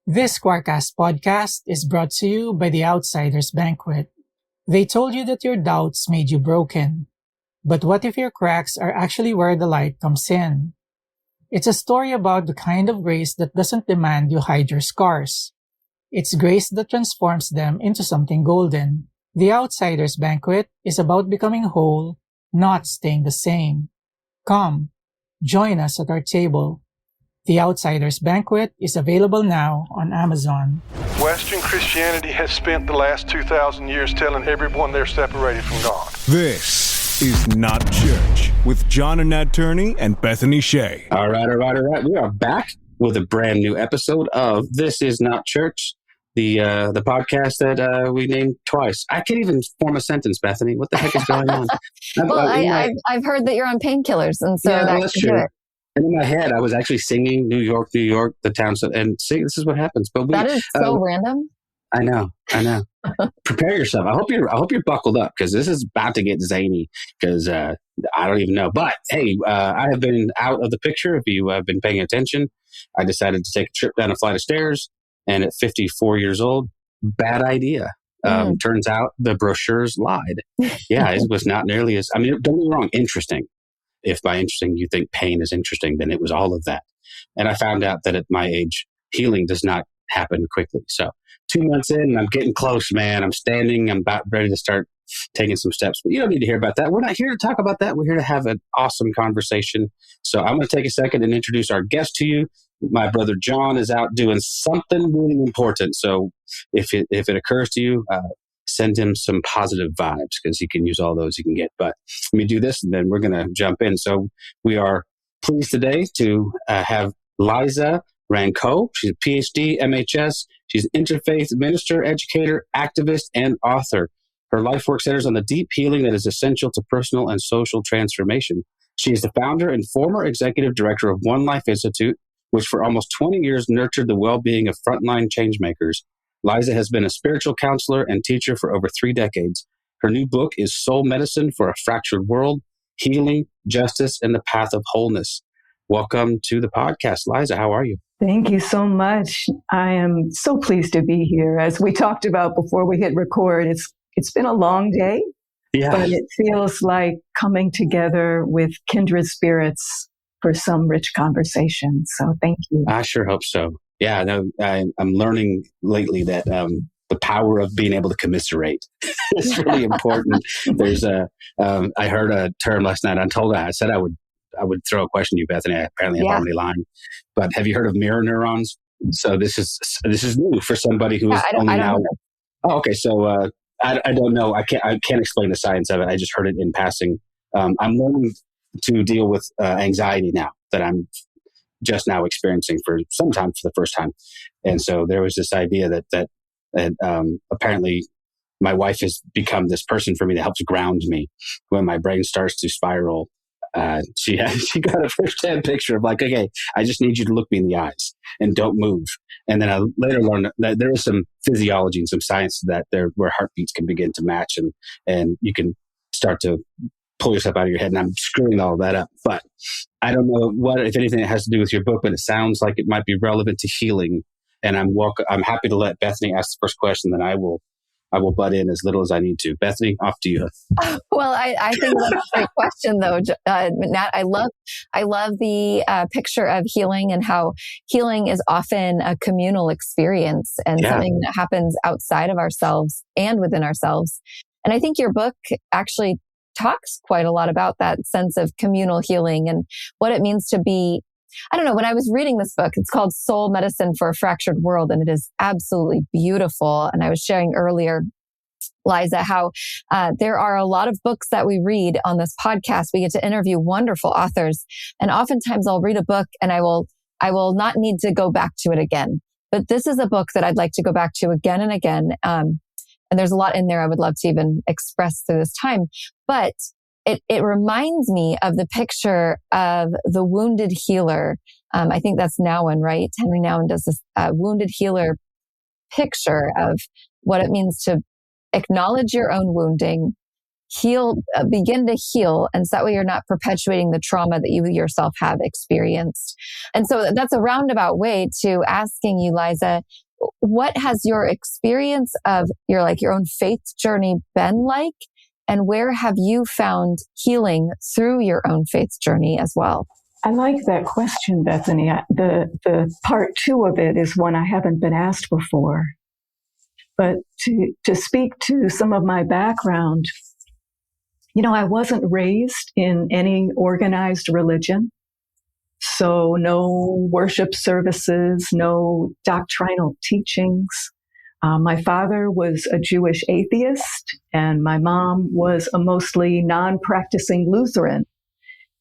This Quarkcast podcast is brought to you by the Outsiders Banquet. They told you that your doubts made you broken. But what if your cracks are actually where the light comes in? It's a story about the kind of grace that doesn't demand you hide your scars. It's grace that transforms them into something golden. The Outsiders Banquet is about becoming whole, not staying the same. Come, join us at our table. The Outsiders Banquet is available now on Amazon. Western Christianity has spent the last 2,000 years telling everyone they're separated from God. This is Not Church with John and Nat Turney and Bethany Shea. All right. We are back with a brand new episode of This Is Not Church, the podcast that we named twice. I can't even form a sentence, Bethany. What the heck is going on? I've heard that you're on painkillers, and so that's true. And in my head, I was actually singing New York, the town, and sing. This is what happens. But that is so random. I know. Prepare yourself. I hope you're buckled up, because this is about to get zany. Because I don't even know. But hey, I have been out of the picture. If you have been paying attention, I decided to take a trip down a flight of stairs. And at 54 years old, bad idea. Turns out the brochures lied. Yeah, it was not nearly as. I mean, don't get me wrong, interesting. If by interesting you think pain is interesting, then it was all of that. And I found out that at my age, healing does not happen quickly. So 2 months in, I'm getting close, man. I'm standing. I'm about ready to start taking some steps. But you don't need to hear about that. We're not here to talk about that. We're here to have an awesome conversation. So I'm going to take a second and introduce our guest to you. My brother John is out doing something really important. So if it occurs to you, send him some positive vibes, because he can use all those he can get. But let me do this, and then we're going to jump in. So we are pleased today to have Liza Rankow. She's a PhD, MHS. She's an interfaith minister, educator, activist, and author. Her life work centers on the deep healing that is essential to personal and social transformation. She is the founder and former executive director of OneLife Institute, which for almost 20 years nurtured the well-being of frontline changemakers. Liza has been a spiritual counselor and teacher for over 3 decades. Her new book is Soul Medicine for a Fractured World, Healing, Justice, and the Path of Wholeness. Welcome to the podcast, Liza. How are you? Thank you so much. I am so pleased to be here. As we talked about before we hit record, it's been a long day, but it feels like coming together with kindred spirits for some rich conversation. So thank you. I sure hope so. Yeah, no, I'm learning lately that the power of being able to commiserate is really important. There's I heard a term last night. I said I would throw a question to you, Bethany. I apparently have already lying. But have you heard of mirror neurons? So this is new for somebody who is only now. Oh, okay. So I don't know. I can't explain the science of it. I just heard it in passing. I'm learning to deal with anxiety now that I'm just now experiencing for the first time. And so there was this idea that apparently my wife has become this person for me that helps ground me when my brain starts to spiral. She got a first-hand picture of like, okay, I just need you to look me in the eyes and don't move. And then I later learned that there is some physiology and some science to that where heartbeats can begin to match and you can start to pull yourself out of your head. And I'm screwing all of that up. But I don't know if anything it has to do with your book, but it sounds like it might be relevant to healing. And I'm happy to let Bethany ask the first question, then I will butt in as little as I need to. Bethany, off to you. Well, I think that's a great question, though, Nat. I love the picture of healing and how healing is often a communal experience and something that happens outside of ourselves and within ourselves. And I think your book actually talks quite a lot about that sense of communal healing and what it means to be. I don't know, when I was reading this book, it's called Soul Medicine for a Fractured World, and it is absolutely beautiful. And I was sharing earlier, Liza, how there are a lot of books that we read on this podcast. We get to interview wonderful authors. And oftentimes I'll read a book and I will not need to go back to it again. But this is a book that I'd like to go back to again and again. And there's a lot in there I would love to even express through this time. But it reminds me of the picture of the wounded healer. I think that's Nouwen, right? Henry Nouwen does this wounded healer picture of what it means to acknowledge your own wounding, begin to heal. And so that way you're not perpetuating the trauma that you yourself have experienced. And so that's a roundabout way to asking you, Liza, what has your experience of your own faith journey been like? And where have you found healing through your own faith journey as well? I like that question, Bethany. The part 2 of it is one I haven't been asked before. But to speak to some of my background, I wasn't raised in any organized religion. So no worship services, no doctrinal teachings. My father was a Jewish atheist, and my mom was a mostly non-practicing Lutheran.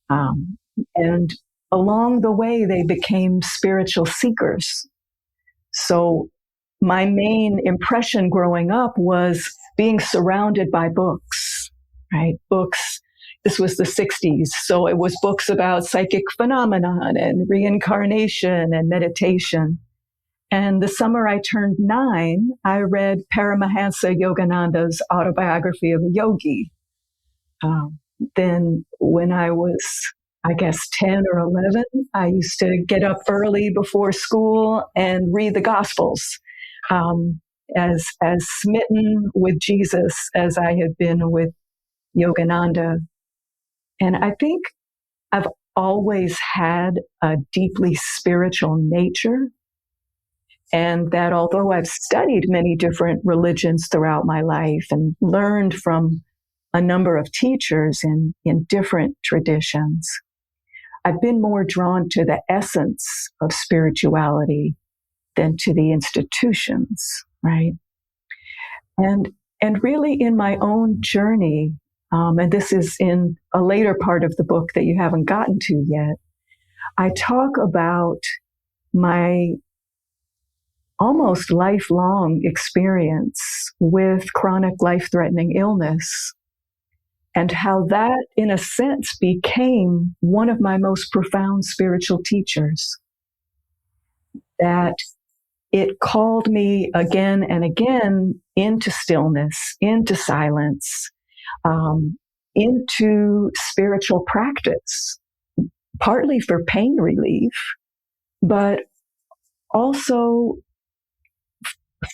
And along the way, they became spiritual seekers. So my main impression growing up was being surrounded by books, right? Books. This was the 60s. So it was books about psychic phenomenon and reincarnation and meditation. And the summer I turned 9, I read Paramahansa Yogananda's Autobiography of a Yogi. Then when I was, I guess, 10 or 11, I used to get up early before school and read the Gospels. As smitten with Jesus as I had been with Yogananda. And I think I've always had a deeply spiritual nature. And that although I've studied many different religions throughout my life and learned from a number of teachers in different traditions, I've been more drawn to the essence of spirituality than to the institutions, right? And really in my own journey, and this is in a later part of the book that you haven't gotten to yet, I talk about my almost lifelong experience with chronic life-threatening illness and how that, in a sense, became one of my most profound spiritual teachers. That it called me again and again into stillness, into silence, into spiritual practice, partly for pain relief, but also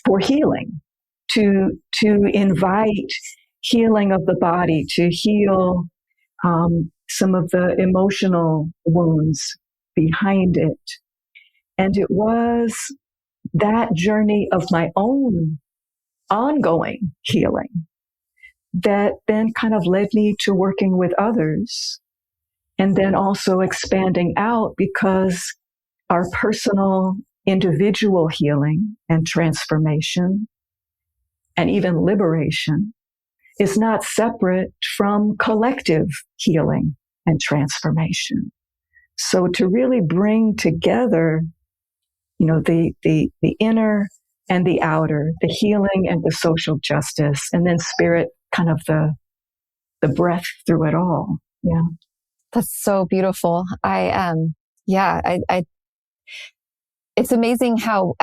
for healing, to invite healing of the body, to heal some of the emotional wounds behind it. And it was that journey of my own ongoing healing that then kind of led me to working with others and then also expanding out, because our personal individual healing and transformation and even liberation is not separate from collective healing and transformation. So to really bring together, the inner and the outer, the healing and the social justice, and then spirit, kind of the breath through it all. Yeah. That's so beautiful. It's amazing how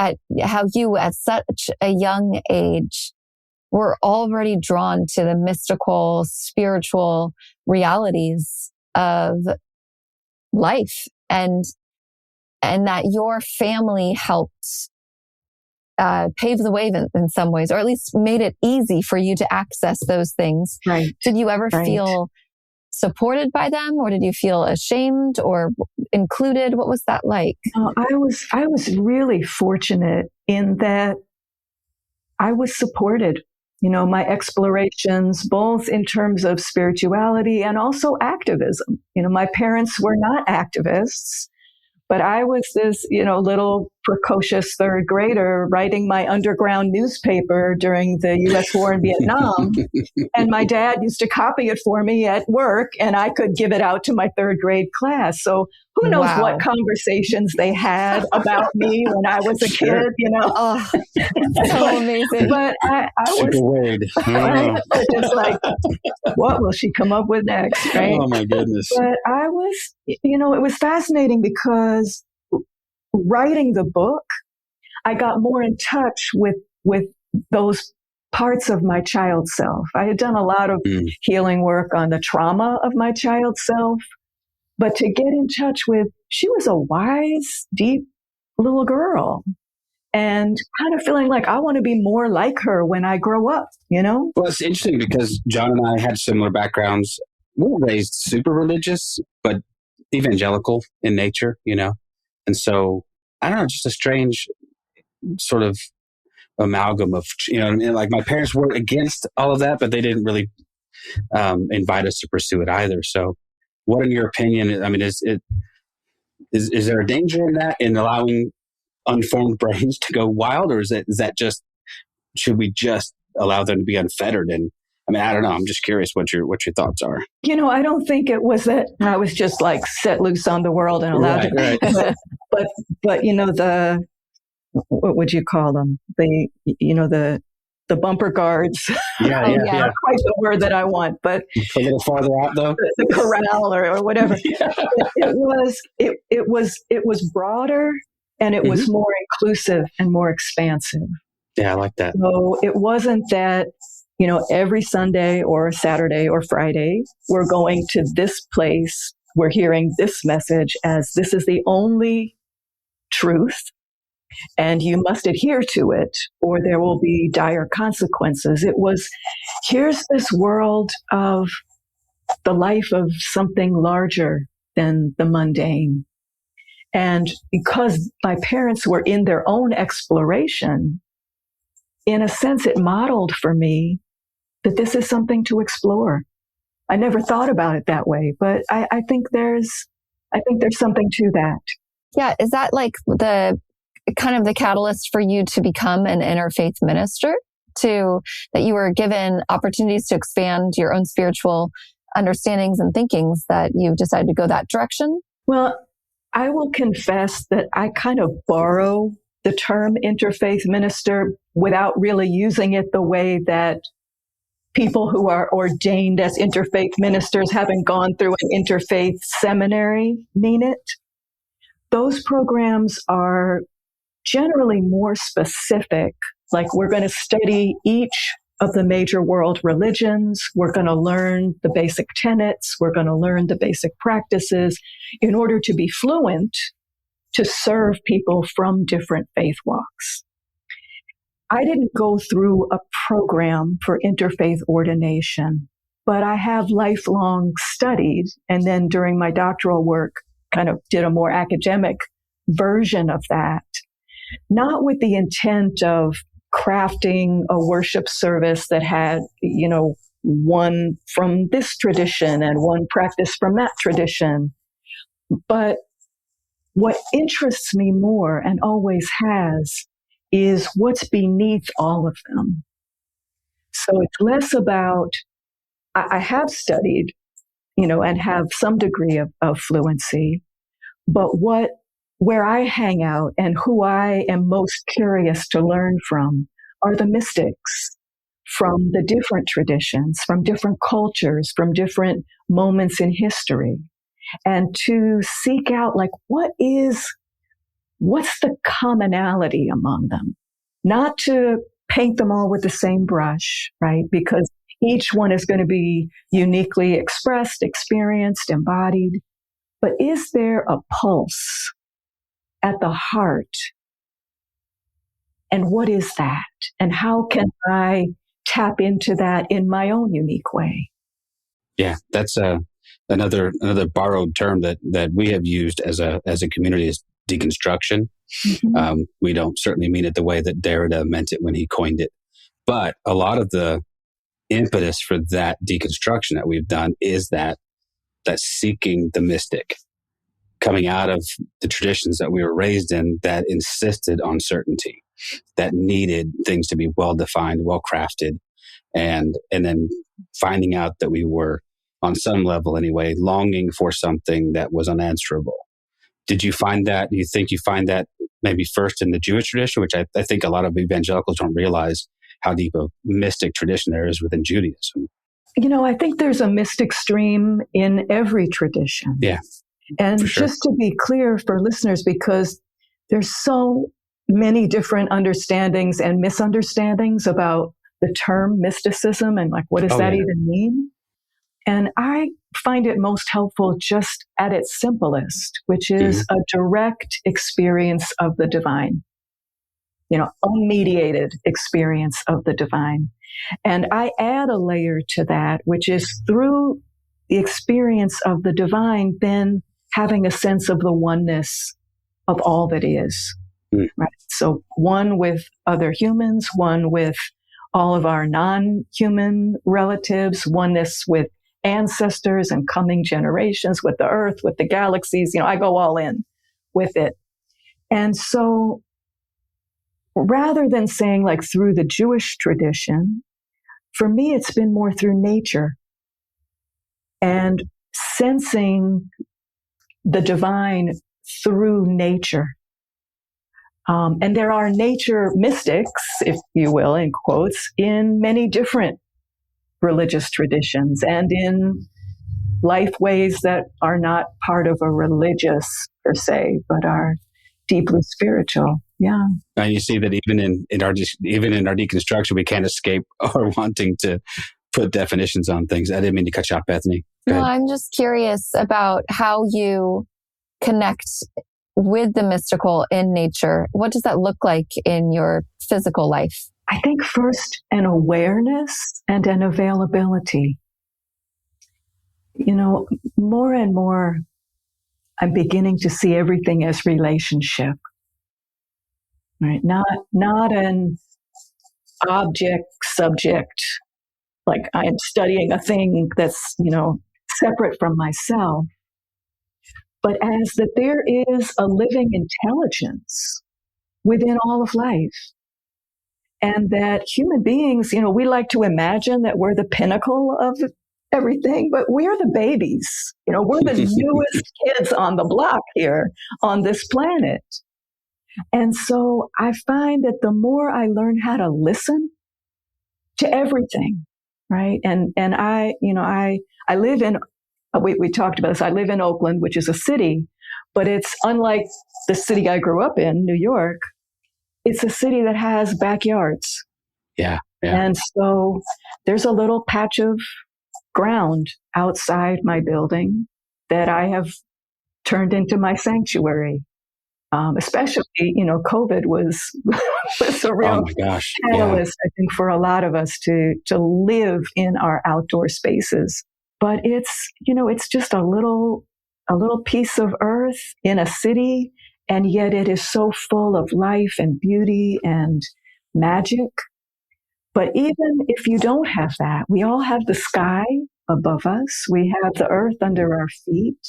you at such a young age were already drawn to the mystical, spiritual realities of life, and that your family helped pave the way in some ways, or at least made it easy for you to access those things. Right. Did you ever feel supported by them, or did you feel ashamed or included? What was that like? I was really fortunate in that I was supported. My explorations, both in terms of spirituality and also activism. My parents were not activists, but I was this, little precocious third grader writing my underground newspaper during the U.S. war in Vietnam. And my dad used to copy it for me at work, and I could give it out to my third grade class. So who knows what conversations they had about me when I was a kid, Oh, so amazing. But I super was weird. just like, what will she come up with next, right? Oh my goodness. But I was, it was fascinating because writing the book, I got more in touch with those parts of my child self. I had done a lot of healing work on the trauma of my child self, but to get in touch with, she was a wise, deep little girl. And kind of feeling like I want to be more like her when I grow up, you know? Well, it's interesting because John and I had similar backgrounds. We were raised super religious, but evangelical in nature, you know? And so, I don't know, just a strange sort of amalgam of, you know, like my parents were against all of that, but they didn't really invite us to pursue it either. So what, in your opinion, I mean, is there a danger in that, in allowing unformed brains to go wild, or is that just, should we just allow them to be unfettered? And I mean, I don't know. I'm just curious what your thoughts are. You know, I don't think it was that I was just like set loose on the world and allowed to. Right. but you know, what would you call them? The bumper guards. Yeah. Not quite the word that I want, but a little farther out though. The corral or whatever. Yeah. It was broader, and it was more inclusive and more expansive. Yeah, I like that. So it wasn't that, you know, every Sunday or Saturday or Friday, we're going to this place, we're hearing this message as this is the only truth, and you must adhere to it, or there will be dire consequences. It was, here's this world of the life of something larger than the mundane. And because my parents were in their own exploration, in a sense, it modeled for me that this is something to explore. I never thought about it that way, but I think there's something to that. Yeah. Is that like the kind of the catalyst for you to become an interfaith minister, that you were given opportunities to expand your own spiritual understandings and thinkings, that you decided to go that direction? Well, I will confess that I kind of borrow the term interfaith minister without really using it the way that people who are ordained as interfaith ministers, having gone through an interfaith seminary, mean it. Those programs are generally more specific, like we're going to study each of the major world religions. We're going to learn the basic tenets. We're going to learn the basic practices in order to be fluent to serve people from different faith walks. I didn't go through a program for interfaith ordination, but I have lifelong studied, and then during my doctoral work, kind of did a more academic version of that, not with the intent of crafting a worship service that had, you know, one from this tradition and one practice from that tradition. But what interests me more, and always has, is what's beneath all of them. So it's less about, I have studied, you know, and have some degree of fluency, but where I hang out and who I am most curious to learn from are the mystics from the different traditions, from different cultures, from different moments in history, and to seek out, like, what's the commonality among them? Not to paint them all with the same brush, right? Because each one is going to be uniquely expressed, experienced, embodied. But is there a pulse at the heart? And what is that? And how can I tap into that in my own unique way? Yeah, that's another borrowed term that we have used as a community, is deconstruction. Mm-hmm. We don't certainly mean it the way that Derrida meant it when he coined it. But a lot of the impetus for that deconstruction that we've done is that seeking the mystic, coming out of the traditions that we were raised in that insisted on certainty, that needed things to be well-defined, well-crafted, and then finding out that we were, on some level anyway, longing for something that was unanswerable. Did you find that? Do you think you find that maybe first in the Jewish tradition, which I think a lot of evangelicals don't realize how deep a mystic tradition there is within Judaism? You know, I think there's a mystic stream in every tradition. Yeah. And just to be clear for listeners, because there's so many different understandings and misunderstandings about the term mysticism and like, what does that even mean? And I find it most helpful just at its simplest, which is a direct experience of the divine, unmediated experience of the divine. And I add a layer to that, which is through the experience of the divine, then having a sense of the oneness of all that is. Right? So one with other humans, one with all of our non-human relatives, oneness with ancestors and coming generations, with the earth, with the galaxies. I go all in with it. And so rather than saying like through the Jewish tradition, for me, it's been more through nature and sensing the divine through nature. And there are nature mystics, if you will, in quotes, in many different religious traditions and in life ways that are not part of a religious per se, but are deeply spiritual. Yeah. And you see that even in our deconstruction, we can't escape our wanting to put definitions on things. I didn't mean to cut you off, Bethany. No, I'm just curious about how you connect with the mystical in nature. What does that look like in your physical life? I think first an awareness and an availability. More and more, I'm beginning to see everything as relationship, right? Not an object, subject, like I'm studying a thing that's, separate from myself, but as that there is a living intelligence within all of life. And that human beings, we like to imagine that we're the pinnacle of everything, but we're the babies. We're the newest kids on the block here on this planet. And so I find that the more I learn how to listen to everything, right? And I live in, we talked about this, I live in Oakland, which is a city, but it's unlike the city I grew up in, New York. It's a city that has backyards. Yeah. And so there's a little patch of ground outside my building that I have turned into my sanctuary. Especially, COVID was a real catalyst, I think, for a lot of us to live in our outdoor spaces. But it's just a little piece of earth in a city, and yet it is so full of life and beauty and magic. But even if you don't have that, we all have the sky above us. We have the earth under our feet.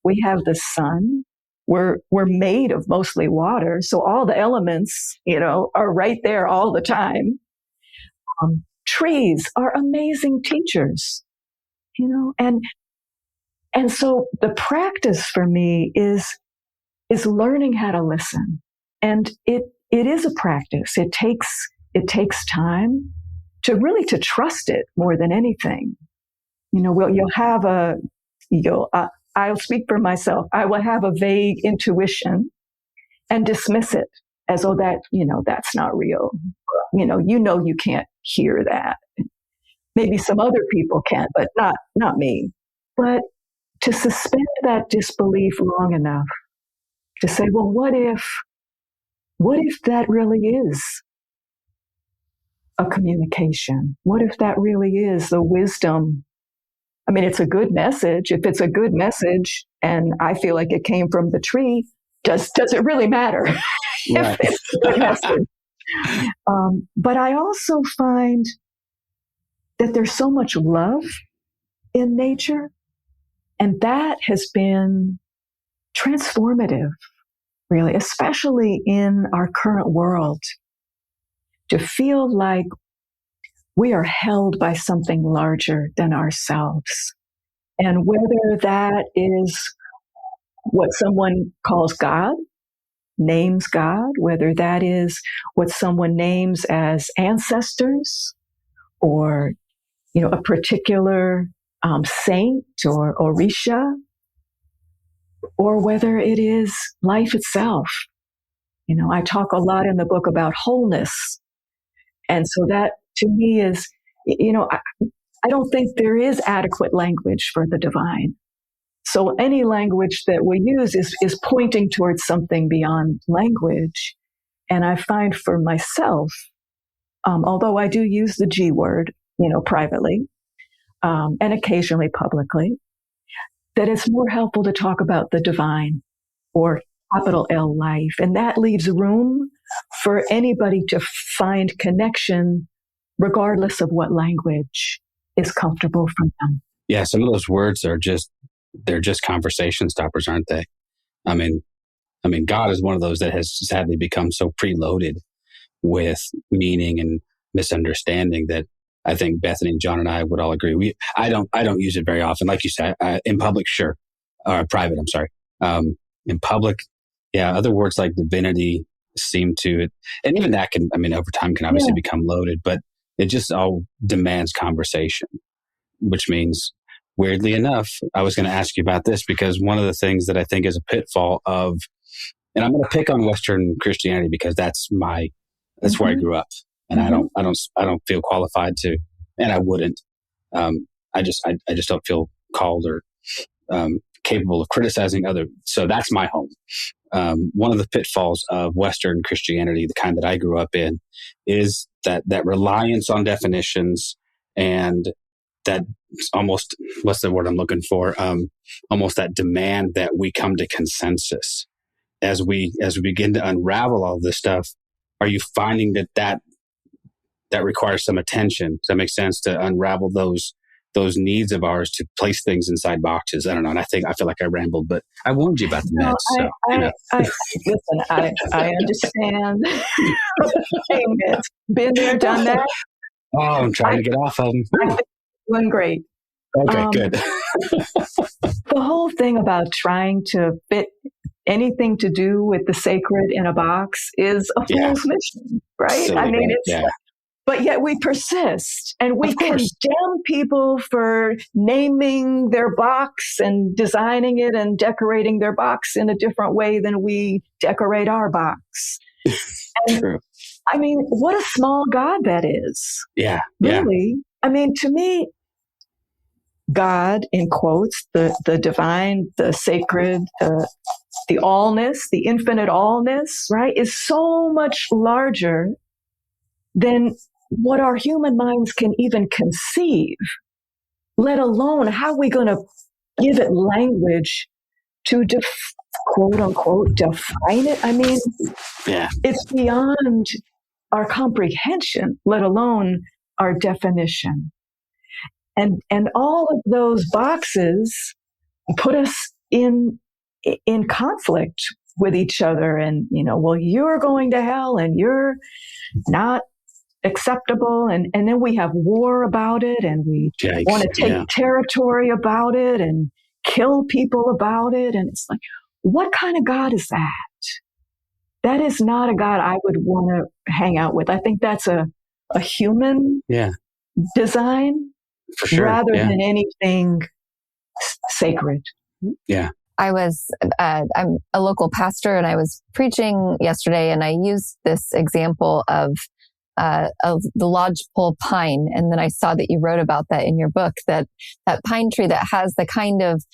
We have the sun. We're made of mostly water. So all the elements, are right there all the time. Trees are amazing teachers, and so the practice for me is learning how to listen. And it is a practice. It takes time to trust it more than anything. I'll speak for myself. I will have a vague intuition and dismiss it as though that's not real. You can't hear that. Maybe some other people can, but not me. But to suspend that disbelief long enough to say, well, what if that really is a communication? What if that really is the wisdom? I mean, it's a good message. If it's a good message and I feel like it came from the tree, does it really matter if it's a good message? But I also find that there's so much love in nature, and that has been transformative, really, especially in our current world, to feel like we are held by something larger than ourselves. And whether that is what someone calls God, names God, whether that is what someone names as ancestors or, a particular saint or Orisha, or whether it is life itself. I talk a lot in the book about wholeness. And so to me is, I don't think there is adequate language for the divine. So any language that we use is pointing towards something beyond language. And I find for myself, although I do use the G word, privately, and occasionally publicly, that it's more helpful to talk about the divine or capital L life. And that leaves room for anybody to find connection regardless of what language is comfortable for them. Yeah, some of those words they're just conversation stoppers, aren't they? I mean, God is one of those that has sadly become so preloaded with meaning and misunderstanding that I think Bethany and John and I would all agree. I don't use it very often, like you said, in public, sure, or private. I'm sorry. In public, yeah. Other words like divinity seem to, and even that can, over time can obviously become loaded, but it just all demands conversation, which means, weirdly enough, I was going to ask you about this because one of the things that I think is a pitfall of, and I'm going to pick on Western Christianity because that's where I grew up, and I don't feel qualified to, and I wouldn't. I just don't feel called or capable of criticizing others. So that's my home. One of the pitfalls of Western Christianity, the kind that I grew up in, is that reliance on definitions and that almost, what's the word I'm looking for? Almost that demand that we come to consensus as we begin to unravel all this stuff. Are you finding that requires some attention? Does that make sense, to unravel those needs of ours to place things inside boxes? I don't know. And I feel like I rambled, but I warned you about the meds. Listen, I understand. Been there, done that. Oh, I'm trying to get off of them. Doing great. Okay, good. The whole thing about trying to fit anything to do with the sacred in a box is a fool's mission, right? Silly, but yet we persist and we condemn people for naming their box and designing it and decorating their box in a different way than we decorate our box. True. What a small God that is. Yeah. Really. To me, God, in quotes, the divine, the sacred, the allness, the infinite allness, right, is so much larger than what our human minds can even conceive, let alone how are we going to give it language to quote unquote define it. It's beyond our comprehension, let alone our definition. And all of those boxes put us in conflict with each other. And, you're going to hell and you're not acceptable. And then we have war about it, and we want to take territory about it and kill people about it. And it's like, what kind of God is that? That is not a God I would want to hang out with. I think that's a human design. For sure. Rather than anything sacred. Yeah. I'm a local pastor, and I was preaching yesterday, and I used this example of the lodgepole pine. And then I saw that you wrote about that in your book, that pine tree that has the kind of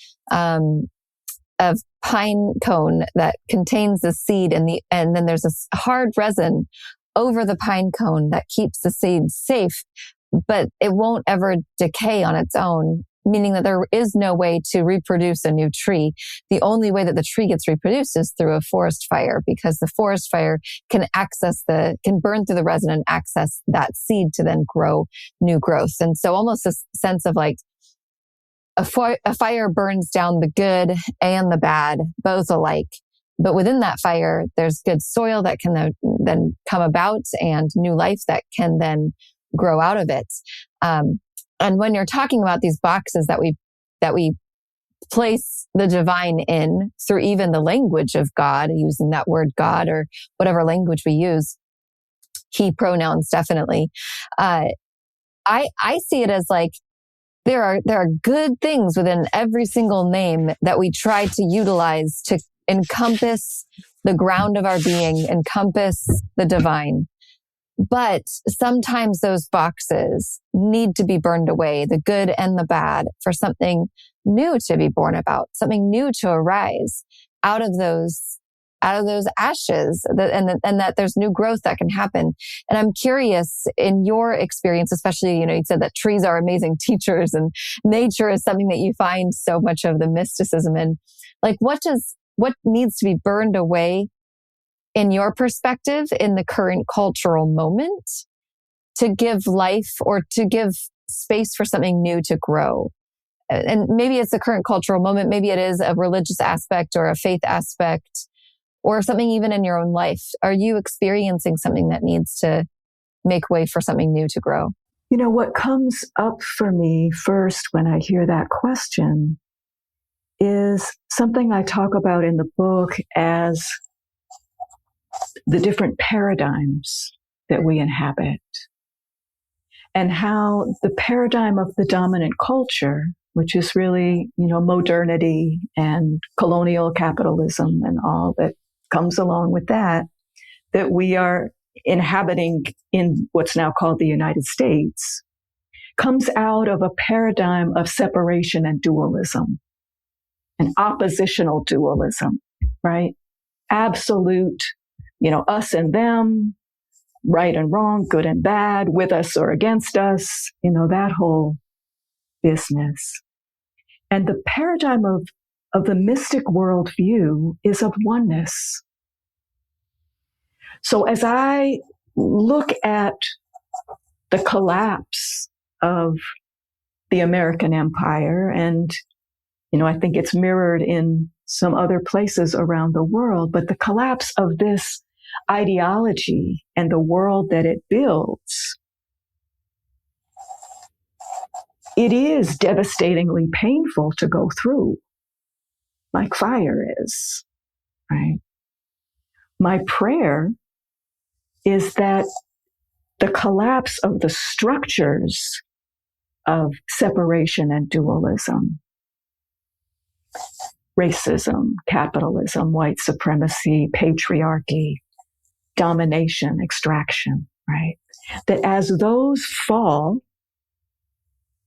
pine cone that contains the seed and then there's a hard resin over the pine cone that keeps the seed safe, but it won't ever decay on its own, meaning that there is no way to reproduce a new tree. The only way that the tree gets reproduced is through a forest fire, because the forest fire can burn through the resin and access that seed to then grow new growth. And so almost a sense of like a fire burns down the good and the bad, both alike. But within that fire, there's good soil that can then come about and new life that can then grow out of it. And when you're talking about these boxes that we place the divine in through even the language of God, using that word God or whatever language we use, he pronouns definitely. I see it as like there are good things within every single name that we try to utilize to encompass the ground of our being, encompass the divine. But sometimes those boxes need to be burned away, the good and the bad, for something new to be born about, something new to arise out of those ashes, and that there's new growth that can happen. And I'm curious, in your experience, especially, you said that trees are amazing teachers and nature is something that you find so much of the mysticism in. Like, what needs to be burned away in your perspective in the current cultural moment to give life or to give space for something new to grow? And maybe it's the current cultural moment. Maybe it is a religious aspect or a faith aspect or something even in your own life. Are you experiencing something that needs to make way for something new to grow? What comes up for me first when I hear that question is something I talk about in the book as the different paradigms that we inhabit, and how the paradigm of the dominant culture, which is really, modernity and colonial capitalism and all that comes along with that we are inhabiting in what's now called the United States, comes out of a paradigm of separation and dualism, an oppositional dualism, right? Absolute, us and them, right and wrong, good and bad, with us or against us, that whole business. And the paradigm of the mystic worldview is of oneness. So as I look at the collapse of the American empire, and, I think it's mirrored in some other places around the world, but the collapse of this ideology and the world that it builds, it is devastatingly painful to go through, like fire is, right? My prayer is that the collapse of the structures of separation and dualism, racism, capitalism, white supremacy, patriarchy, domination, extraction, right? That as those fall,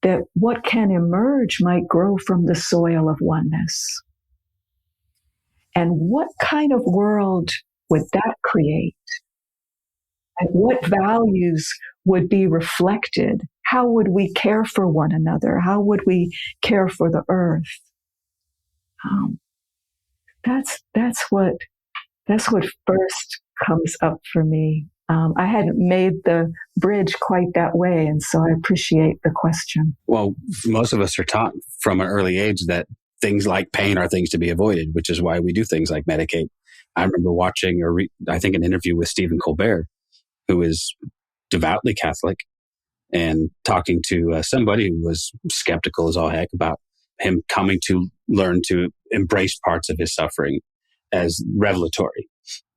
that what can emerge might grow from the soil of oneness. And what kind of world would that create? And what values would be reflected? How would we care for one another? How would we care for the earth? That's what first comes up for me. I hadn't made the bridge quite that way, and so I appreciate the question. Well, most of us are taught from an early age that things like pain are things to be avoided, which is why we do things like medicate. I remember watching I think an interview with Stephen Colbert, who is devoutly Catholic, and talking to somebody who was skeptical as all heck about him coming to learn to embrace parts of his suffering as revelatory,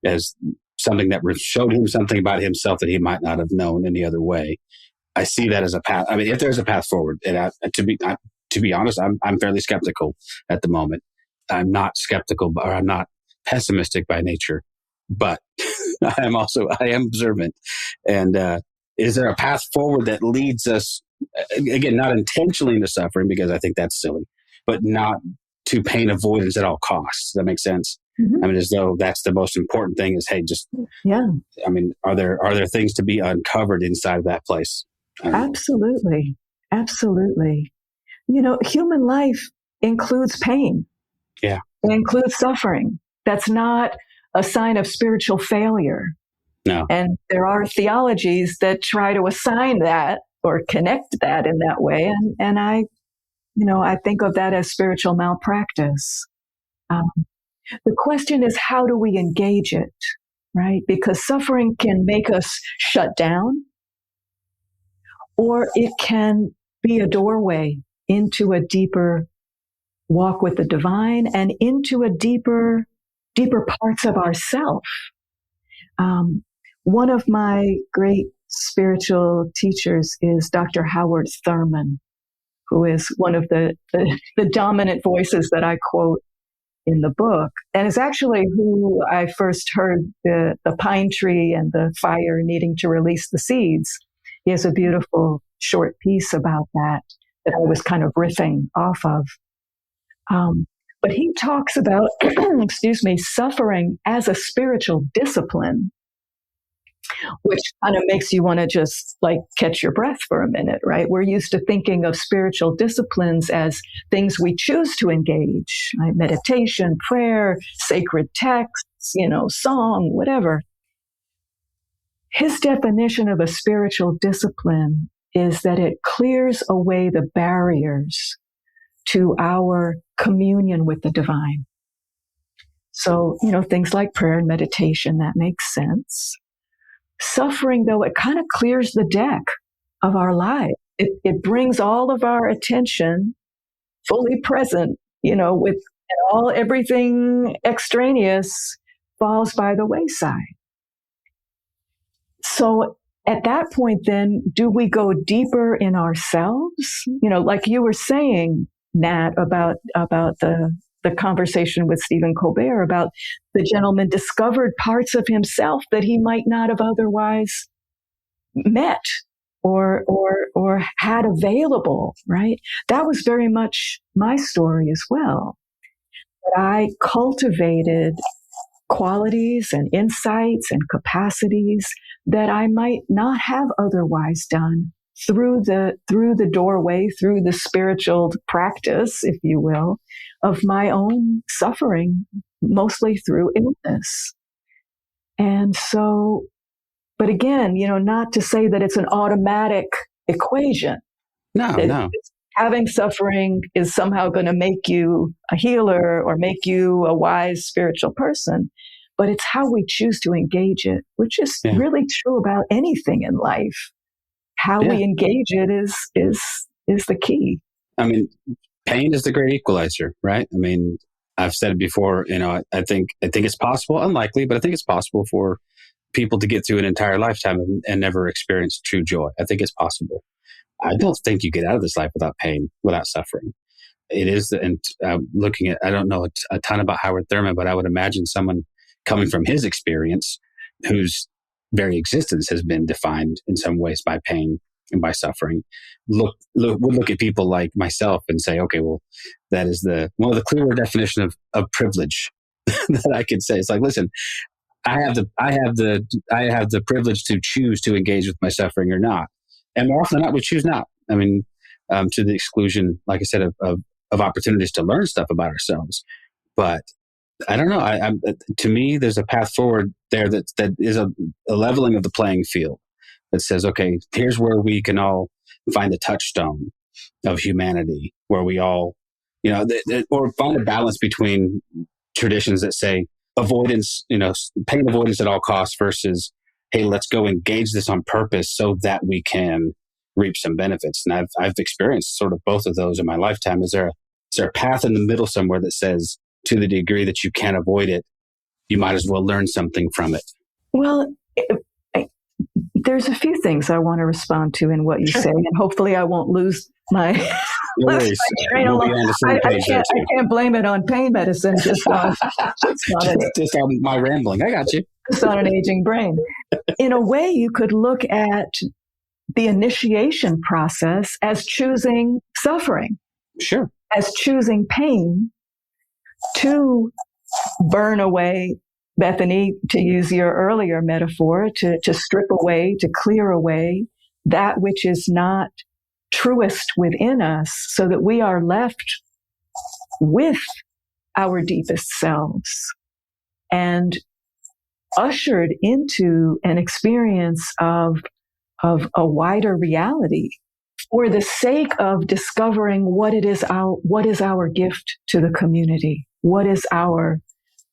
as something that showed him something about himself that he might not have known any other way. I see that as a path. I mean, if there's a path forward, and to be honest, I'm fairly skeptical at the moment. I'm not skeptical, or I'm not pessimistic by nature, but I am observant. And is there a path forward that leads us, again, not intentionally into suffering, because I think that's silly, but not to pain avoidance at all costs? Does that make sense? Mm-hmm. I mean, as though that's the most important thing is, hey, I mean, are there things to be uncovered inside of that place? Absolutely. Absolutely. Human life includes pain. Yeah. It includes suffering. That's not a sign of spiritual failure. No. And there are theologies that try to assign that or connect that in that way. And I think of that as spiritual malpractice. The question is, how do we engage it, right? Because suffering can make us shut down, or it can be a doorway into a deeper walk with the divine and into a deeper parts of ourself. One of my great spiritual teachers is Dr. Howard Thurman, who is one of the dominant voices that I quote in the book, and is actually who I first heard the pine tree and the fire needing to release the seeds. He has a beautiful short piece about that I was kind of riffing off of. But he talks about, suffering as a spiritual discipline, which kind of makes you want to just like catch your breath for a minute, right? We're used to thinking of spiritual disciplines as things we choose to engage, like meditation, prayer, sacred texts, song, whatever. His definition of a spiritual discipline is that it clears away the barriers to our communion with the divine. So, things like prayer and meditation, that makes sense. Suffering, though, it kind of clears the deck of our life. It brings all of our attention fully present, with everything extraneous falls by the wayside. So at that point, then, do we go deeper in ourselves? Like you were saying, Nat, about the conversation with Stephen Colbert, about the gentleman discovered parts of himself that he might not have otherwise met or had available, right? That was very much my story as well. But I cultivated qualities and insights and capacities that I might not have otherwise done through the doorway, through the spiritual practice, if you will, of my own suffering, mostly through illness. And so, but again, not to say that it's an automatic equation. No. Having suffering is somehow going to make you a healer or make you a wise spiritual person, but it's how we choose to engage it, which is really true about anything in life. How we engage it is the key. I mean, pain is the great equalizer, right? I mean, I've said it before, I think it's possible, unlikely, but I think it's possible for people to get through an entire lifetime and never experience true joy. I think it's possible. I don't think you get out of this life without pain, without suffering. It is, and looking at, I don't know a ton about Howard Thurman, but I would imagine someone coming from his experience whose very existence has been defined in some ways by pain and by suffering, would look at people like myself and say, okay, well, that is one of the clearer definition of privilege that I could say. It's like, listen, I have the privilege to choose to engage with my suffering or not. And more often than not, we choose not. I mean, to the exclusion, like I said, of opportunities to learn stuff about ourselves. But I don't know. To me, there's a path forward there that is a leveling of the playing field that says, okay, here's where we can all find a touchstone of humanity, where we all, or find a balance between traditions that say avoidance, pain avoidance at all costs versus, hey, let's go engage this on purpose so that we can reap some benefits. And I've experienced sort of both of those in my lifetime. Is there a path in the middle somewhere that says, to the degree that you can't avoid it, you might as well learn something from it? Well, there's a few things I want to respond to in what you say, and hopefully I won't lose my train of thought. I can't blame it on pain medicine, just on my rambling. I got you. Just on an aging brain. In a way, you could look at the initiation process as choosing suffering. Sure. As choosing pain to burn away, Bethany, to use your earlier metaphor, to strip away, to clear away that which is not truest within us, so that we are left with our deepest selves and ushered into an experience of a wider reality for the sake of discovering what is our gift to the community, what is our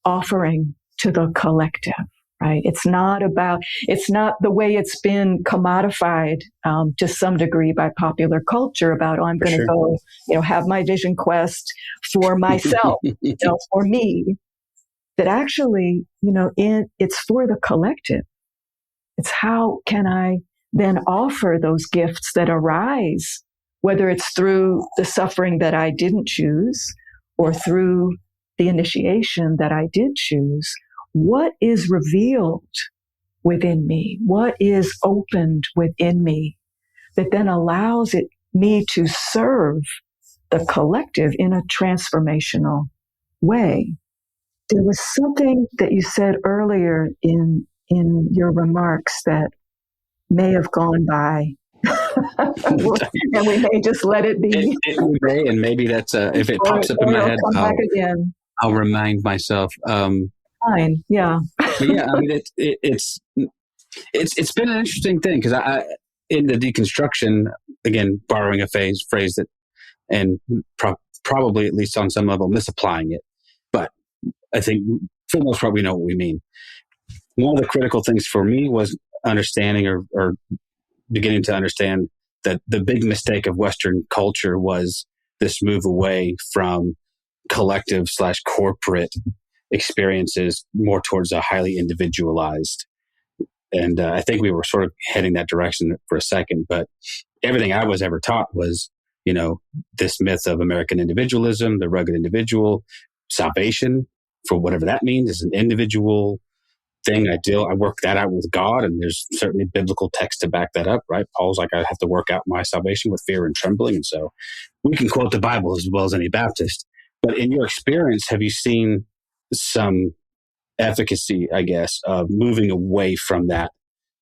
offering to the collective, right? It's not the way it's been commodified to some degree by popular culture about, I'm going to go, have my vision quest for myself, for me. That actually, it's for the collective. It's how can I then offer those gifts that arise, whether it's through the suffering that I didn't choose or through the initiation that I did choose, what is revealed within me? What is opened within me that then allows me to serve the collective in a transformational way? There was something that you said earlier in your remarks that may have gone by. And we may just let it be. It may, and maybe that's if it pops up in my head, come back again. I'll remind myself. Fine, yeah. But yeah, I mean, it's been an interesting thing because I in the deconstruction, again, borrowing a phrase that, and probably at least on some level misapplying it, but I think for the most part we know what we mean. One of the critical things for me was understanding or beginning to understand that the big mistake of Western culture was this move away from collective / corporate experiences more towards a highly individualized. And I think we were sort of heading that direction for a second, but everything I was ever taught was, this myth of American individualism, the rugged individual, salvation, for whatever that means, is an individual thing. I work that out with God, and there's certainly biblical text to back that up, right? Paul's like, I have to work out my salvation with fear and trembling. And so we can quote the Bible as well as any Baptist. But in your experience, have you seen some efficacy, I guess, of moving away from that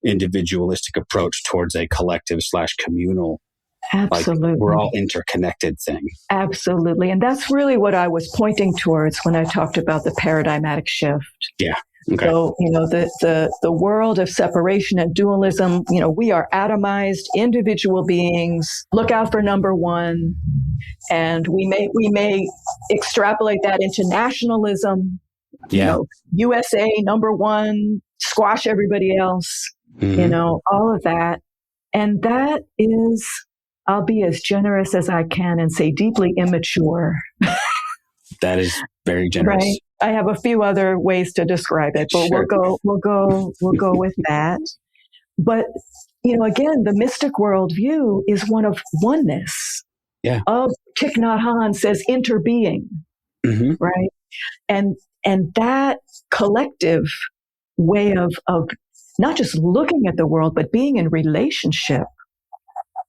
individualistic approach towards a collective / communal, absolutely, like we're all interconnected thing? Absolutely. And that's really what I was pointing towards when I talked about the paradigmatic shift. Yeah. Okay. So, the world of separation and dualism, we are atomized individual beings. Look out for number one. And we may extrapolate that into nationalism. Yeah. USA number one, squash everybody else, all of that. And that is, I'll be as generous as I can and say deeply immature. That is very generous. Right. I have a few other ways to describe it, but sure. we'll go with that. But, again, the mystic worldview is one of oneness. Yeah. Of Thich Nhat Hanh says interbeing, right? And that collective way of not just looking at the world, but being in relationship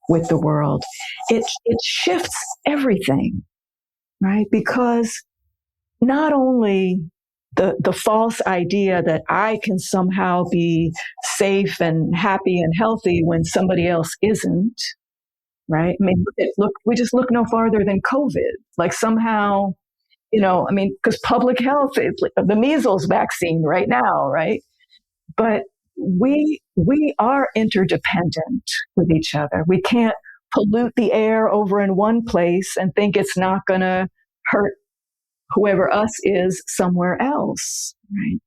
with the world, it shifts everything, right? Because not only the false idea that I can somehow be safe and happy and healthy when somebody else isn't, right? I mean, we just look no farther than COVID. Like somehow, because public health, it's like the measles vaccine right now, right? But we are interdependent with each other. We can't pollute the air over in one place and think it's not going to hurt whoever us is somewhere else, right?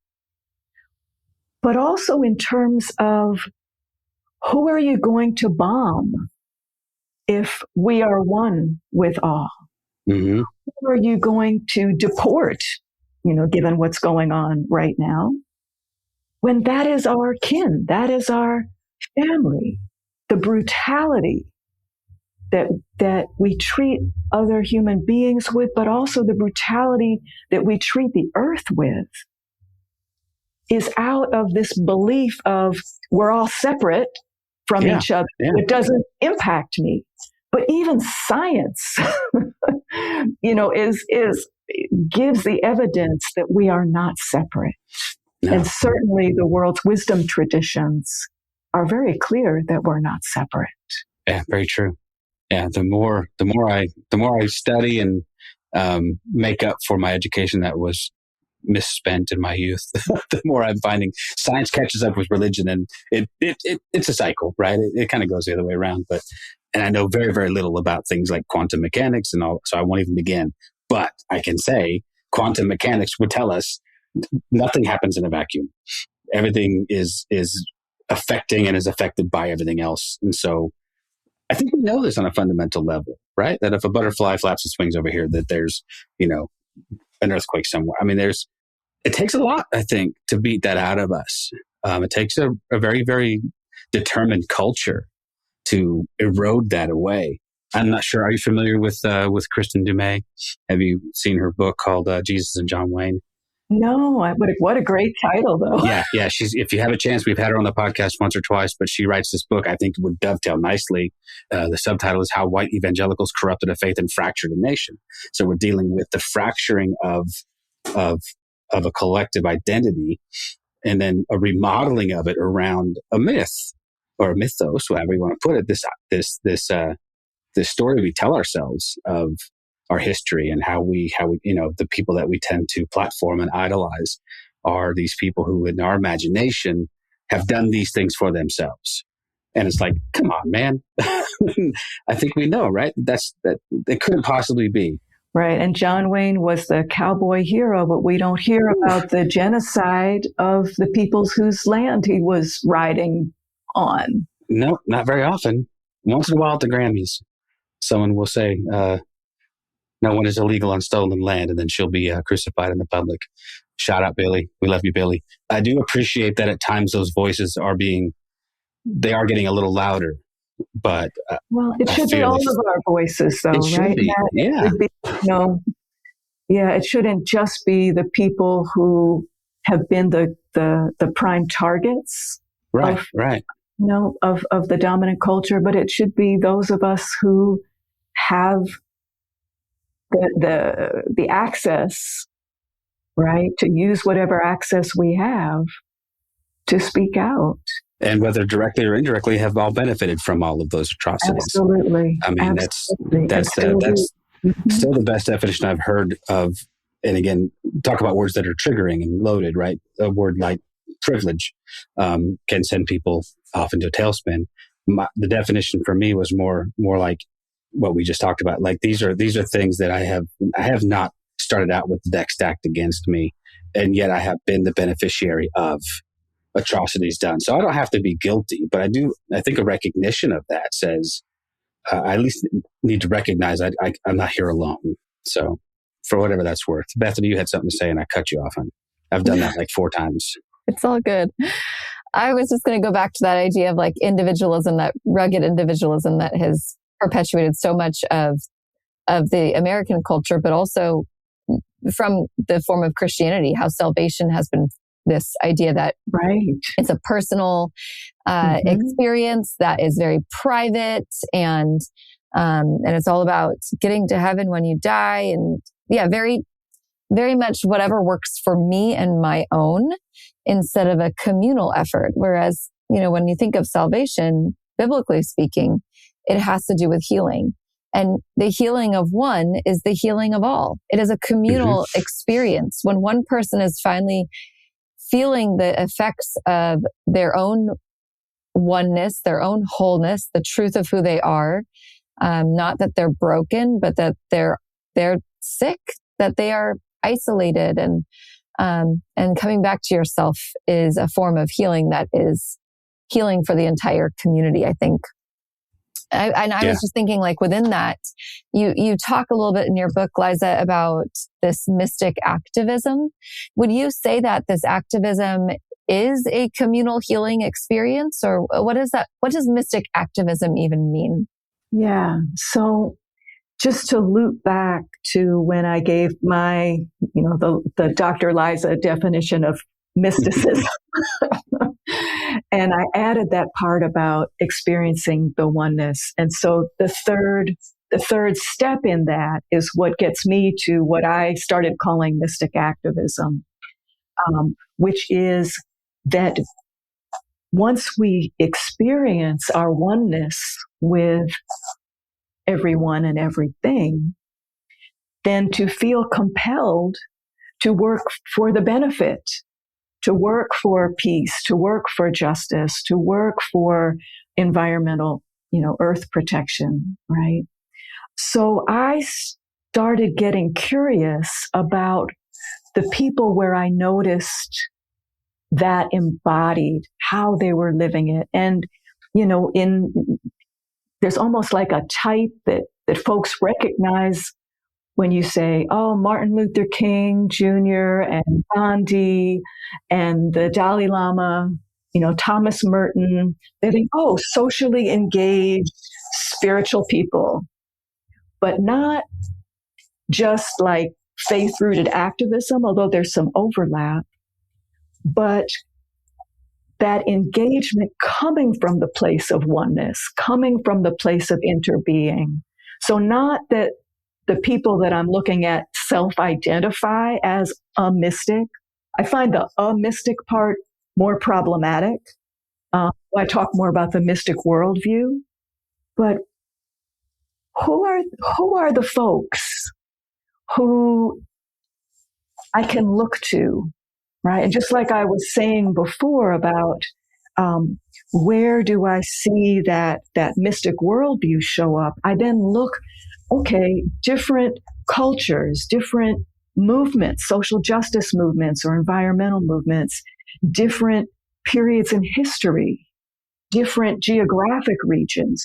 But also in terms of who are you going to bomb if we are one with all? Mm-hmm. Who are you going to deport, given what's going on right now? When that is our kin, that is our family, the brutality that we treat other human beings with, but also the brutality that we treat the earth with, is out of this belief of we're all separate from each other. Yeah. It doesn't impact me. But even science, gives the evidence that we are not separate. No. And certainly the world's wisdom traditions are very clear that we're not separate. Yeah, very true. Yeah, the more I study and make up for my education that was misspent in my youth, the more I'm finding science catches up with religion, and it's a cycle, right? It kind of goes the other way around. And I know very, very little about things like quantum mechanics and all, so I won't even begin. But I can say quantum mechanics would tell us nothing happens in a vacuum. Everything is affecting and is affected by everything else. And so I think we know this on a fundamental level, right? That if a butterfly flaps its wings over here, that there's, an earthquake somewhere. I mean, it takes a lot, I think, to beat that out of us. It takes a very, very determined culture to erode that away. I'm not sure. Are you familiar with Kristen Dumais? Have you seen her book called Jesus and John Wayne? No, what a great title, though. Yeah. If you have a chance, we've had her on the podcast once or twice, but she writes this book. I think it would dovetail nicely. The subtitle is How White Evangelicals Corrupted a Faith and Fractured a Nation. So we're dealing with the fracturing of a collective identity, and then a remodeling of it around a myth or a mythos, whatever you want to put it. This story we tell ourselves of our history, and how we, the people that we tend to platform and idolize are these people who in our imagination have done these things for themselves. And it's like, come on, man. I think we know, right? That couldn't possibly be. Right. And John Wayne was the cowboy hero, but we don't hear about the genocide of the peoples whose land he was riding on. No, not very often. Once in a while at the Grammys, someone will say, no one is illegal on stolen land, and then she'll be crucified in the public. Shout out, Billy. We love you, Billy. I do appreciate that at times those voices are getting a little louder, but well, it should be all of our voices, though, right? Yeah. It shouldn't just be the people who have been the prime targets, right? Of the dominant culture, but it should be those of us who have the access, right, to use whatever access we have to speak out. And whether directly or indirectly have all benefited from all of those atrocities. Absolutely. I mean, that's still the best definition I've heard of. And again, talk about words that are triggering and loaded, right? A word like privilege can send people off into a tailspin. The definition for me was more like what we just talked about. Like these are things that I have not started out with the deck stacked against me, and yet I have been the beneficiary of atrocities done. So I don't have to be guilty, but I think a recognition of that says I at least need to recognize I'm not here alone. So for whatever that's worth. Bethany, you had something to say and I cut you off on. I've done that like 4 times. It's all good. I was just going to go back to that idea of like individualism, that rugged individualism that has perpetuated so much of the American culture, but also from the form of Christianity, how salvation has been this idea that it's a personal experience that is very private, and it's all about getting to heaven when you die, and very, very much whatever works for me and my own, instead of a communal effort. Whereas, when you think of salvation, biblically speaking, it has to do with healing. And the healing of one is the healing of all. It is a communal experience. When one person is finally feeling the effects of their own oneness, their own wholeness, the truth of who they are, not that they're broken, but that they're sick, that they are isolated, and coming back to yourself is a form of healing that is healing for the entire community, I think. I was just thinking, like, within that, you talk a little bit in your book, Liza, about this mystic activism. Would you say that this activism is a communal healing experience, or what is that? What does mystic activism even mean? Yeah. So just to loop back to when I gave my, the Dr. Liza definition of mysticism. And I added that part about experiencing the oneness. And so the third step in that is what gets me to what I started calling mystic activism, which is that once we experience our oneness with everyone and everything, then to feel compelled to work for the benefit, to work for peace, to work for justice, to work for environmental, earth protection, right? So I started getting curious about the people where I noticed that embodied how they were living it. And, there's almost like a type that folks recognize when you say, oh, Martin Luther King Jr. and Gandhi and the Dalai Lama, Thomas Merton. They think, oh, socially engaged, spiritual people, but not just like faith-rooted activism, although there's some overlap, but that engagement coming from the place of oneness, coming from the place of interbeing. So not that the people that I'm looking at self-identify as a mystic. I find the a mystic part more problematic. I talk more about the mystic worldview, but who are the folks who I can look to, right? And just like I was saying before about where do I see that mystic worldview show up, I then look, okay, different cultures, different movements, social justice movements or environmental movements, different periods in history, different geographic regions,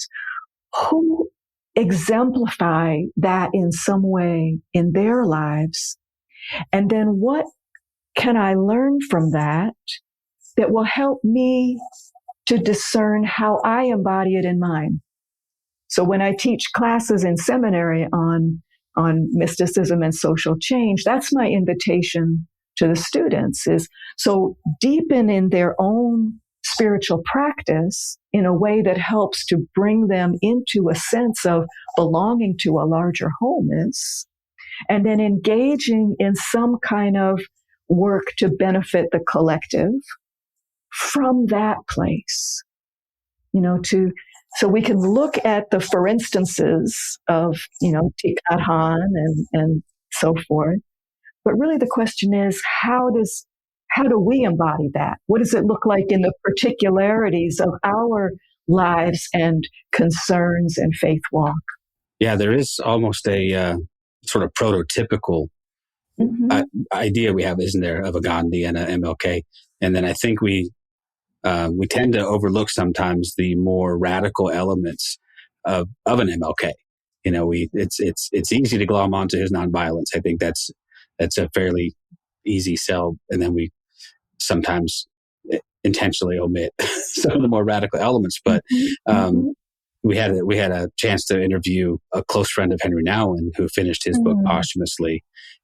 who exemplify that in some way in their lives. And then what can I learn from that will help me to discern how I embody it in mine? So when I teach classes in seminary on mysticism and social change, that's my invitation to the students is, so deepen in their own spiritual practice in a way that helps to bring them into a sense of belonging to a larger wholeness, and then engaging in some kind of work to benefit the collective from that place, so we can look at the for instances of, Thich Nhat Hanh and so forth. But really the question is, how do we embody that? What does it look like in the particularities of our lives and concerns and faith walk? Yeah, there is almost a sort of prototypical idea we have, isn't there, of a Gandhi and a MLK. And then I think we tend to overlook sometimes the more radical elements of an MLK. It's easy to glom onto his nonviolence. I think that's a fairly easy sell. And then we sometimes intentionally omit some of the more radical elements. But we had a chance to interview a close friend of Henry Nouwen who finished his book posthumously,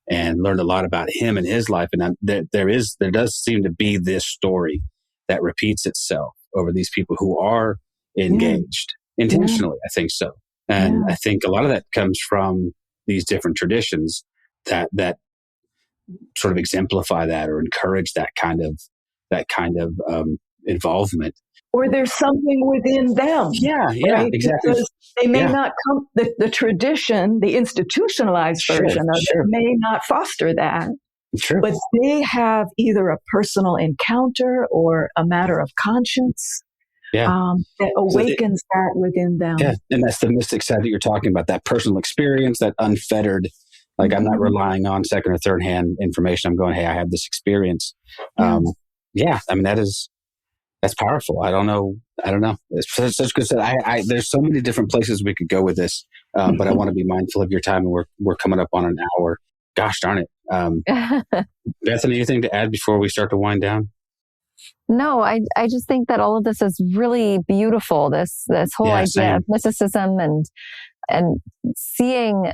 and learned a lot about him and his life. And there does seem to be this story that repeats itself over these people who are engaged intentionally. I think so. And I think a lot of that comes from these different traditions that sort of exemplify that or encourage that kind of involvement. Or there's something within them. Yeah, right? exactly. Because they may not come, the tradition, the institutionalized version of it may not foster that. Sure. But they have either a personal encounter or a matter of conscience that awakens that within them. Yeah, and that's the mystic side that you're talking about, that personal experience, that unfettered, like I'm not relying on second or third hand information. I'm going, hey, I have this experience. I mean, that's powerful. I don't know. It's such good stuff. There's so many different places we could go with this, but I want to be mindful of your time, and we're coming up on an hour. Gosh darn it. Bethany, anything to add before we start to wind down? No, I just think that all of this is really beautiful. This whole idea of mysticism and seeing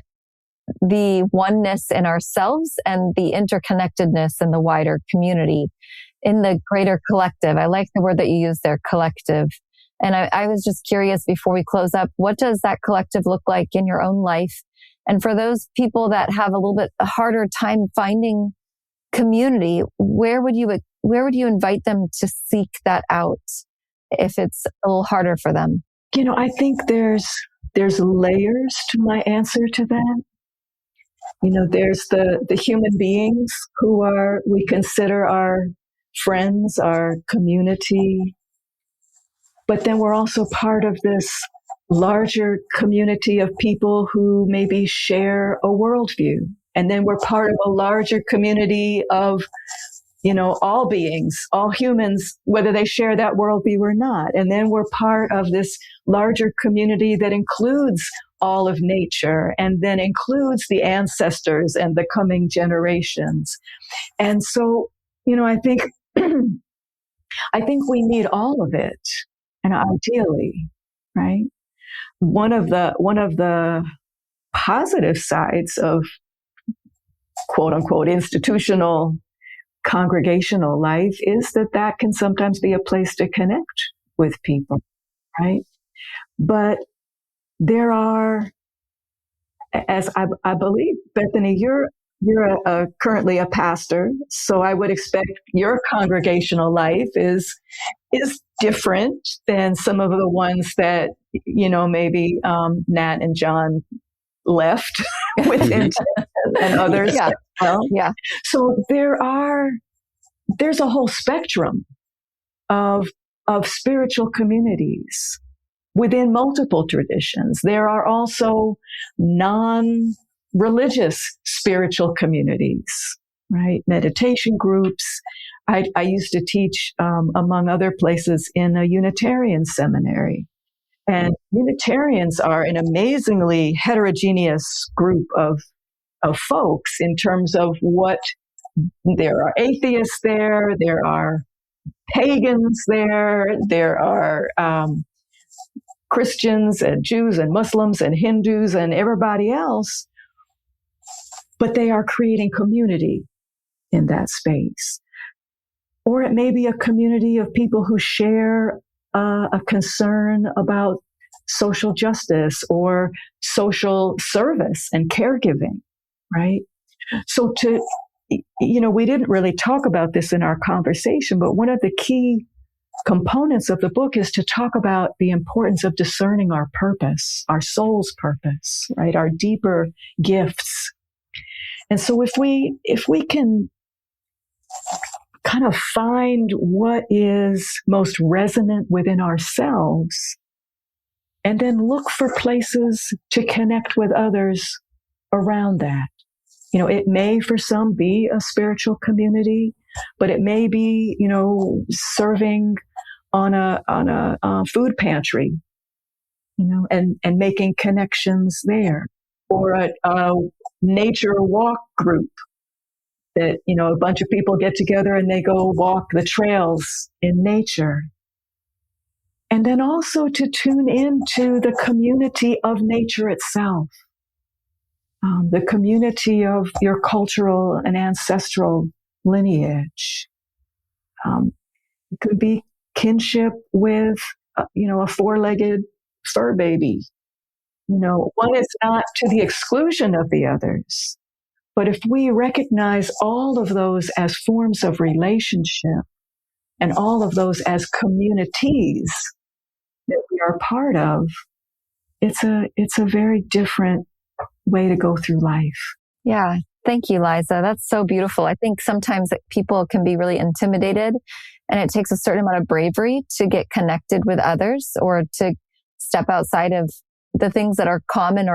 the oneness in ourselves and the interconnectedness in the wider community, in the greater collective. I like the word that you use there, collective. And I was just curious before we close up, what does that collective look like in your own life? And for those people that have a little bit harder time finding community, where would you invite them to seek that out if it's a little harder for them? I think there's layers to my answer to that. There's the human beings who we consider our friends, our community, but then we're also part of this larger community of people who maybe share a worldview. And then we're part of a larger community of, all beings, all humans, whether they share that worldview or not. And then we're part of this larger community that includes all of nature and then includes the ancestors and the coming generations. And so, I think we need all of it, and ideally, right? One of the positive sides of quote unquote institutional congregational life is that can sometimes be a place to connect with people, right? But there are, as I believe, Bethany, you're currently a pastor, so I would expect your congregational life is different than some of the ones that, maybe Nat and John left with intent and others. Yeah. Well. Yeah. So there's a whole spectrum of spiritual communities within multiple traditions. There are also non-religious spiritual communities, right? Meditation groups. I used to teach, among other places, in a Unitarian seminary. And Unitarians are an amazingly heterogeneous group of folks in terms of what there are atheists there are pagans there are Christians and Jews and Muslims and Hindus and everybody else, but they are creating community in that space. Or it may be a community of people who share a concern about social justice or social service and caregiving, right? So we didn't really talk about this in our conversation, but one of the key components of the book is to talk about the importance of discerning our purpose, our soul's purpose, right? Our deeper gifts. And so if we can kind of find what is most resonant within ourselves and then look for places to connect with others around that. It may for some be a spiritual community, but it may be, serving on a food pantry, and making connections there, or a nature walk group that, a bunch of people get together and they go walk the trails in nature. And then also to tune into the community of nature itself. The community of your cultural and ancestral lineage. It could be kinship with, a four-legged fur baby. One is not to the exclusion of the others. But if we recognize all of those as forms of relationship and all of those as communities that we are part of, it's a very different way to go through life. Yeah. Thank you, Liza. That's so beautiful. I think sometimes people can be really intimidated, and it takes a certain amount of bravery to get connected with others or to step outside of the things that are common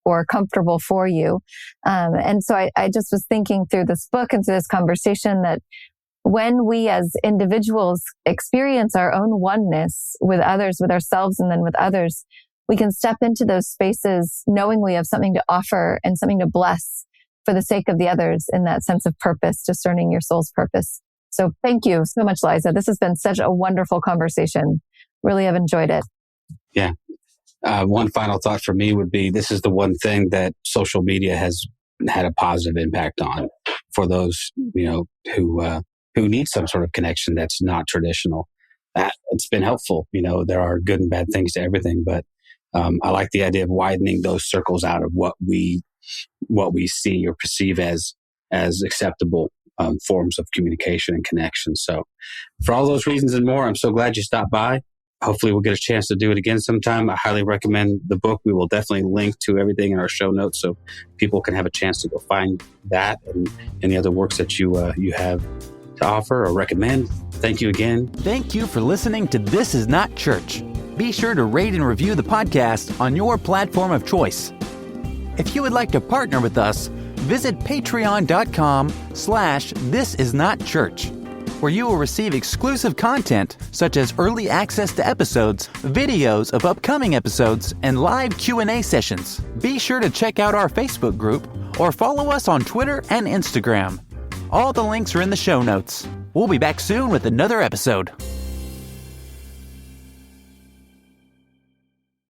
or comfortable for you. And so I just was thinking through this book and through this conversation that when we as individuals experience our own oneness with others, with ourselves, and then with others, we can step into those spaces knowing we have something to offer and something to bless for the sake of the others in that sense of purpose, discerning your soul's purpose. So thank you so much, Liza. This has been such a wonderful conversation. Really have enjoyed it. Yeah. One final thought for me would be, this is the one thing that social media has had a positive impact on for those, who need some sort of connection that's not traditional. It's been helpful. There are good and bad things to everything, but I like the idea of widening those circles out of what we see or perceive as acceptable forms of communication and connection. So for all those reasons and more, I'm so glad you stopped by. Hopefully we'll get a chance to do it again sometime. I highly recommend the book. We will definitely link to everything in our show notes so people can have a chance to go find that and any other works that you have to offer or recommend. Thank you again. Thank you for listening to This Is Not Church. Be sure to rate and review the podcast on your platform of choice. If you would like to partner with us, visit patreon.com/thisisnotchurch, where you will receive exclusive content such as early access to episodes, videos of upcoming episodes, and live Q&A sessions. Be sure to check out our Facebook group or follow us on Twitter and Instagram. All the links are in the show notes. We'll be back soon with another episode.